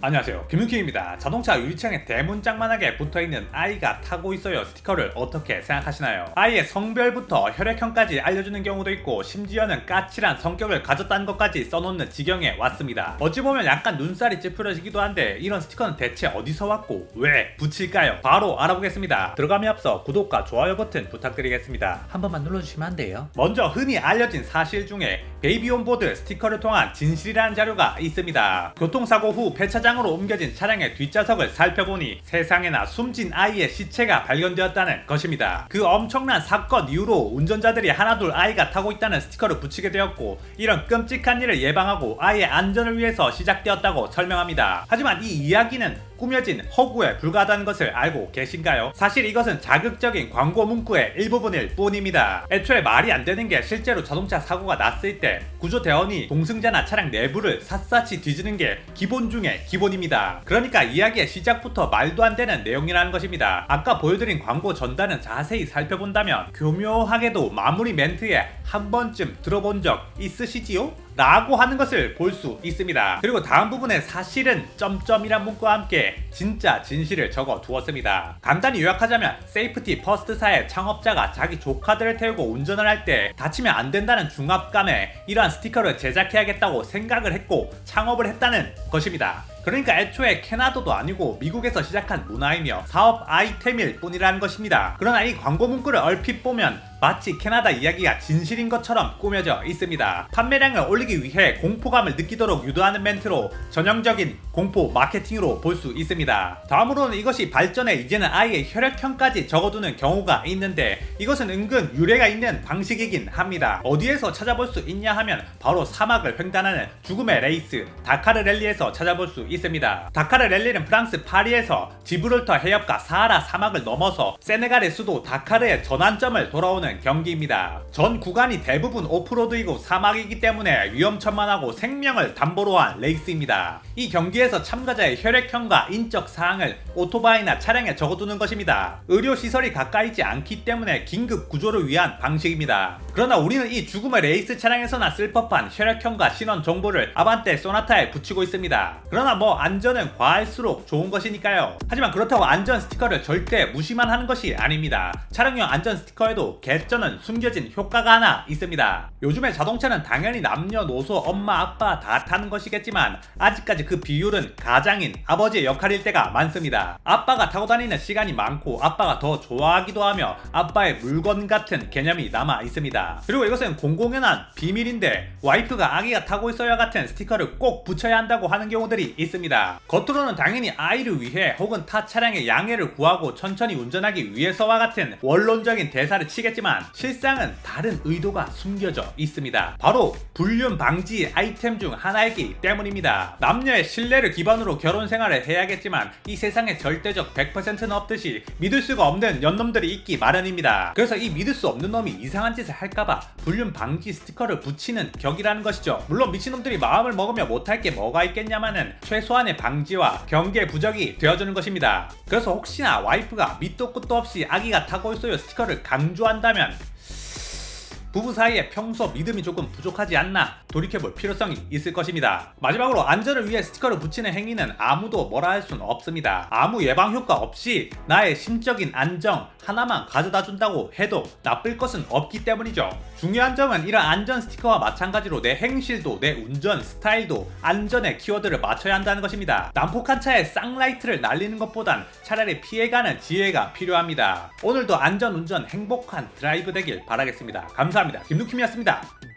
안녕하세요, 김윤키입니다. 자동차 유리창에 대문짝만하게 붙어있는 아이가 타고 있어요 스티커를 어떻게 생각하시나요? 아이의 성별부터 혈액형까지 알려주는 경우도 있고 심지어는 까칠한 성격을 가졌다는 것까지 써놓는 지경에 왔습니다. 어찌 보면 약간 눈살이 찌푸려지기도 한데 이런 스티커는 대체 어디서 왔고 왜 붙일까요? 바로 알아보겠습니다. 들어감에 앞서 구독과 좋아요 버튼 부탁드리겠습니다. 한 번만 눌러주시면 안 돼요? 먼저 흔히 알려진 사실 중에 베이비 온보드 스티커를 통한 진실이라는 자료가 있습니다. 교통사고 후 폐차장으로 옮겨진 차량의 뒷좌석을 살펴보니 세상에나 숨진 아이의 시체가 발견되었다는 것입니다. 그 엄청난 사건 이후로 운전자들이 하나둘 아이가 타고 있다는 스티커를 붙이게 되었고 이런 끔찍한 일을 예방하고 아이의 안전을 위해서 시작되었다고 설명합니다. 하지만 이 이야기는 꾸며진 허구에 불과하다는 것을 알고 계신가요? 사실 이것은 자극적인 광고 문구의 일부분일 뿐입니다. 애초에 말이 안 되는 게 실제로 자동차 사고가 났을 때 구조대원이 동승자나 차량 내부를 샅샅이 뒤지는 게 기본 중에 기본입니다. 그러니까 이야기의 시작부터 말도 안 되는 내용이라는 것입니다. 아까 보여드린 광고 전단은 자세히 살펴본다면 교묘하게도 마무리 멘트에 한 번쯤 들어본 적 있으시지요? 라고 하는 것을 볼 수 있습니다. 그리고 다음 부분에 사실은 점점이란 문구와 함께 진짜 진실을 적어 두었습니다. 간단히 요약하자면 세이프티 퍼스트사의 창업자가 자기 조카들을 태우고 운전을 할 때 다치면 안 된다는 중압감에 이러한 스티커를 제작해야겠다고 생각을 했고 창업을 했다는 것입니다. 그러니까 애초에 캐나다도 아니고 미국에서 시작한 문화이며 사업 아이템일 뿐이라는 것입니다. 그러나 이 광고 문구를 얼핏 보면 마치 캐나다 이야기가 진실인 것처럼 꾸며져 있습니다. 판매량을 올리기 위해 공포감을 느끼도록 유도하는 멘트로 전형적인 공포 마케팅으로 볼 수 있습니다. 다음으로는 이것이 발전해 이제는 아이의 혈액형까지 적어두는 경우가 있는데 이것은 은근 유래가 있는 방식이긴 합니다. 어디에서 찾아볼 수 있냐 하면 바로 사막을 횡단하는 죽음의 레이스 다카르 랠리에서 찾아볼 수 있습니다. 다카르 랠리는 프랑스 파리에서 지브롤터 해협과 사하라 사막을 넘어서 세네갈의 수도 다카르의 전환점을 돌아오는 경기입니다. 전 구간이 대부분 오프로드이고 사막이기 때문에 위험천만하고 생명을 담보로 한 레이스입니다. 이 경기에서 참가자의 혈액형과 인적 사항을 오토바이나 차량에 적어두는 것입니다. 의료시설이 가까이 있지 않기 때문에 긴급 구조를 위한 방식입니다. 그러나 우리는 이 죽음의 레이스 차량에서나 쓸 법한 혈액형과 신원 정보를 아반떼 소나타에 붙이고 있습니다. 그러나 안전은 과할수록 좋은 것이니까요. 하지만 그렇다고 안전 스티커를 절대 무시만 하는 것이 아닙니다. 차량용 안전 스티커에도 개쩌는 숨겨진 효과가 하나 있습니다. 요즘에 자동차는 당연히 남녀노소 엄마 아빠 다 타는 것이겠지만 아직까지 그 비율은 가장인 아버지의 역할일 때가 많습니다. 아빠가 타고 다니는 시간이 많고 아빠가 더 좋아하기도 하며 아빠의 물건 같은 개념이 남아 있습니다. 그리고 이것은 공공연한 비밀인데 와이프가 아기가 타고 있어야 같은 스티커를 꼭 붙여야 한다고 하는 경우들이 있습니다. 겉으로는 당연히 아이를 위해 혹은 타 차량의 양해를 구하고 천천히 운전하기 위해서와 같은 원론적인 대사를 치겠지만 실상은 다른 의도가 숨겨져 있습니다. 바로 불륜 방지 아이템 중 하나이기 때문입니다. 남녀의 신뢰를 기반으로 결혼 생활을 해야겠지만 이 세상에 절대적 100%는 없듯이 믿을 수가 없는 연놈들이 있기 마련입니다. 그래서 이 믿을 수 없는 놈이 이상한 짓을 할까봐 불륜 방지 스티커를 붙이는 격이라는 것이죠. 물론 미친놈들이 마음을 먹으며 못할 게 뭐가 있겠냐마는 최소한의 방지와 경계 부적이 되어주는 것입니다. 그래서 혹시나 와이프가 밑도 끝도 없이 아기가 타고 있어요 스티커를 강조한다면 부부 사이에 평소 믿음이 조금 부족하지 않나 돌이켜볼 필요성이 있을 것입니다. 마지막으로 안전을 위해 스티커를 붙이는 행위는 아무도 뭐라 할 수는 없습니다. 아무 예방 효과 없이 나의 심적인 안정 하나만 가져다 준다고 해도 나쁠 것은 없기 때문이죠. 중요한 점은 이런 안전 스티커와 마찬가지로 내 행실도 내 운전 스타일도 안전의 키워드를 맞춰야 한다는 것입니다. 난폭한 차에 쌍라이트를 날리는 것보단 차라리 피해가는 지혜가 필요합니다. 오늘도 안전 운전 행복한 드라이브 되길 바라겠습니다. 감사합니다. 김누킴이었습니다.